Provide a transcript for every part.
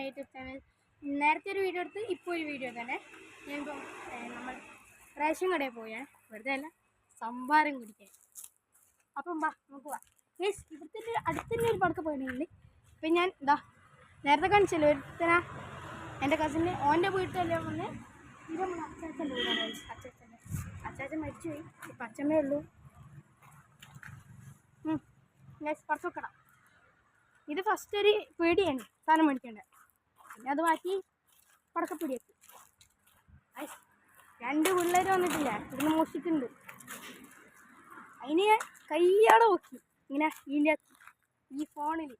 YouTube channel. നേരത്തെ ഒരു video എടുത്ത് ഇപ്പോൾ ഒരു വീഡിയോ തന്നെ. ഞാനിപ്പോൾ നമ്മൾ റേഷൻ കടയിൽ പോയാൽ വെറുതെ അല്ല സംഭാരം കുടിക്കാൻ. അപ്പം വാ നമുക്ക് പോവാം. ഇവിടുത്തെ അടുത്തന്നെ ഒരു പടക്ക പോയിട്ടുണ്ട്. അപ്പം ഞാൻ ഇതാ നേരത്തെ കാണിച്ചല്ലോ ഒരുത്തനാ എൻ്റെ കസിന് ഓൻ്റെ വീട്ടിലല്ലേ വന്ന് ഇത് നമ്മൾ അച്ചാച്ചൻ്റെ വീടാണ്. അച്ചാച്ചൻ മരിച്ചുപോയി. ഇപ്പം അച്ഛമ്മേ ഉള്ളൂ. പടക്കം വെക്കണം. ഇത് ഫസ്റ്റ് ഒരു പേടിയാണ് സാധനം മേടിക്കേണ്ടത്. പിന്നെ അത് മാറ്റി പടക്കപ്പിടിയാക്കി. 2 പിള്ളേർ വന്നിട്ടില്ല, ഇവിടുന്ന് മോഷിക്കുന്നുണ്ട്. അതിന് ഞാൻ കയ്യാടെ നോക്കി ഇങ്ങനെ ഇതിൻ്റെ ഈ ഫോണിൽ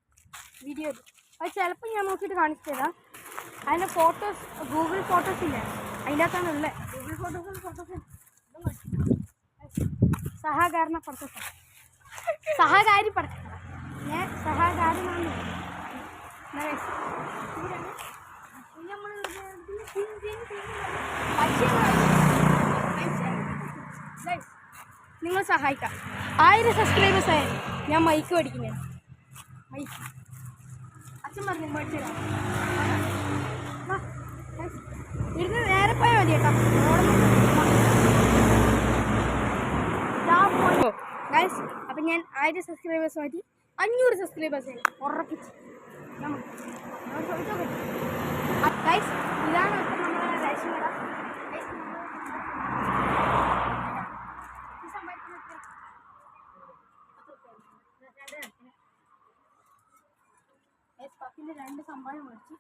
വീഡിയോയിൽ. അത് ചിലപ്പോൾ ഞാൻ നോക്കിയിട്ട് കാണിച്ചു തരാം. അതിൻ്റെ ഫോട്ടോസ് ഗൂഗിൾ ഫോട്ടോസ് ഇല്ല, അതിൻ്റെ അകത്താണ് ഉള്ളത്. ഗൂഗിൾ ഫോട്ടോസ് സഹകരണ പടക്കം, സഹകാരി പടക്കം. ഞാൻ സഹകാരനാണ്. നിങ്ങൾ സഹായിക്കാം. 1000 സബ്സ്ക്രൈബേഴ്സ് ആയാൽ ഞാൻ മൈക്ക് മേടിക്കുന്നത്. മൈക്ക് അച്ഛൻ പറഞ്ഞു മേടിച്ചു ഇരുന്ന് നേരെ പോയാൽ മതി കേട്ടോ. ഗൈസ് അപ്പം ഞാൻ 1000 സബ്സ്ക്രൈബേഴ്സ് മാറ്റി 500 സബ്സ്ക്രൈബേഴ്സ് ആയി ഉറപ്പിച്ച്. ഗൈസ് ഇതാണ് ഇപ്പം നമ്മുടെ റേഷൻ കട. പത്തിൻ്റെ 2 സംഭാവന മേടിച്ച്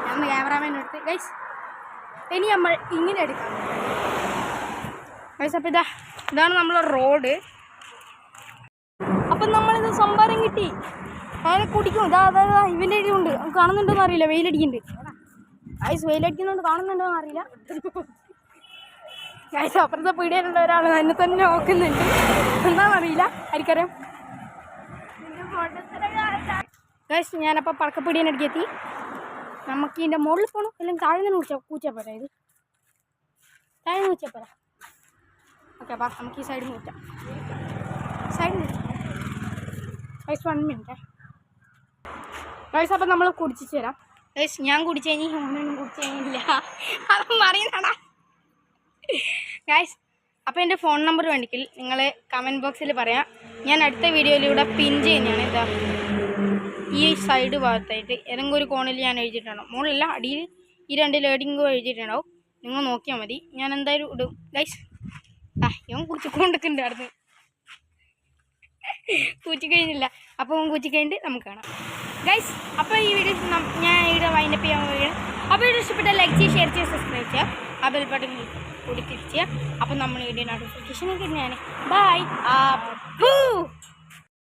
ഞാൻ ക്യാമറാമാൻ്റെ അടുത്ത്. ഗൈസ് ഇനി നമ്മൾ ഇങ്ങനെ എടുക്കാം. ഗൈസ് അപ്പം ഇതാണ് നമ്മളെ റോഡ്. അപ്പം നമ്മളിത് സംഭാരം കിട്ടി. അതിനെ കുടിക്കും. അതായത് ഇവൻ്റെ ഇടിയുണ്ട്, കാണുന്നുണ്ടോയെന്ന് അറിയില്ല. വെയിലടിക്കുന്നുണ്ട്. ഗൈസ് വെയിലടിക്കുന്നുണ്ട്, കാണുന്നുണ്ടോയെന്ന് അറിയില്ല. ഗൈസ് അപ്പുറത്തെ പീടികയിലുള്ള ഒരാൾ എന്നെ തന്നെ നോക്കുന്നുണ്ട്, എന്താണെന്നറിയില്ല, ആയിരിക്കറിയാം. ഗൈസ് ഞാനപ്പോൾ പടക്കപ്പീടിയൻ്റെ അടുക്കെത്തി. നമുക്ക് ഇതിൻ്റെ മുകളിൽ പോകണം, അല്ലെങ്കിൽ താഴെ നിന്ന് കൂച്ചപ്പോരാ. ഇത് താഴെ നിന്ന് കൂച്ചപ്പോരാ. ഓക്കെ അപ്പം നമുക്ക് ഈ സൈഡിൽ നിന്ന് കൂറ്റാം. സൈഡിൽ നിന്ന് ഗൈസ് 1 മിനിറ്റ്. ഗൈസ് അപ്പം നമ്മൾ കുടിച്ചു തരാം. ഗൈസ് ഞാൻ കുടിച്ചു കഴിഞ്ഞ് ഒന്നും കുടിച്ചു കഴിഞ്ഞില്ല, അതൊന്നും അറിയുന്നടാ. ഗൈസ് അപ്പോൾ എൻ്റെ ഫോൺ നമ്പർ വേണ്ടിക്കിൽ നിങ്ങൾ കമൻറ്റ് ബോക്സിൽ പറയാം. ഞാൻ അടുത്ത വീഡിയോയിലൂടെ പിൻ ചെയ്യുന്നതാണ്. ഇതാ ഈ സൈഡ് ഭാഗത്തായിട്ട് ഏതെങ്കിലും ഒരു കോണിൽ ഞാൻ എഴുതിയിട്ടുണ്ടാവും. മുകളിലല്ല, അടിയിൽ ഈ 2 ലേഡിങ്ങോ എഴുതിയിട്ടുണ്ടാവും. നിങ്ങൾ നോക്കിയാൽ മതി, ഞാൻ എന്തായാലും ഇടും. ഗൈസ് ഇവൻ കുടിച്ചുകൊണ്ടിരിക്കുന്നുണ്ടായിരുന്നു, കൂച്ചി കഴിഞ്ഞില്ല. അപ്പോൾ കൂച്ചി കഴിഞ്ഞിട്ട് നമുക്ക് കാണാം. ഗൈസ് അപ്പോൾ ഈ വീഡിയോ ഞാൻ ഇവിടെ വൈൻഡപ്പ് ചെയ്യാൻ പോവുകയാണ്. അപ്പോൾ വീഡിയോ ഇഷ്ടപ്പെട്ട ലൈക്ക് ചെയ്യുക, ഷെയർ ചെയ്യുക, സബ്സ്ക്രൈബ് ചെയ്യുക, ആ ബെൽ ബട്ടൺ കൂടി തിരിച്ച് ചെയ്യുക. അപ്പം നമ്മൾ വീഡിയോ നോട്ടിഫിക്കേഷൻ കിട്ടുന്നതാണ്. ബൈ.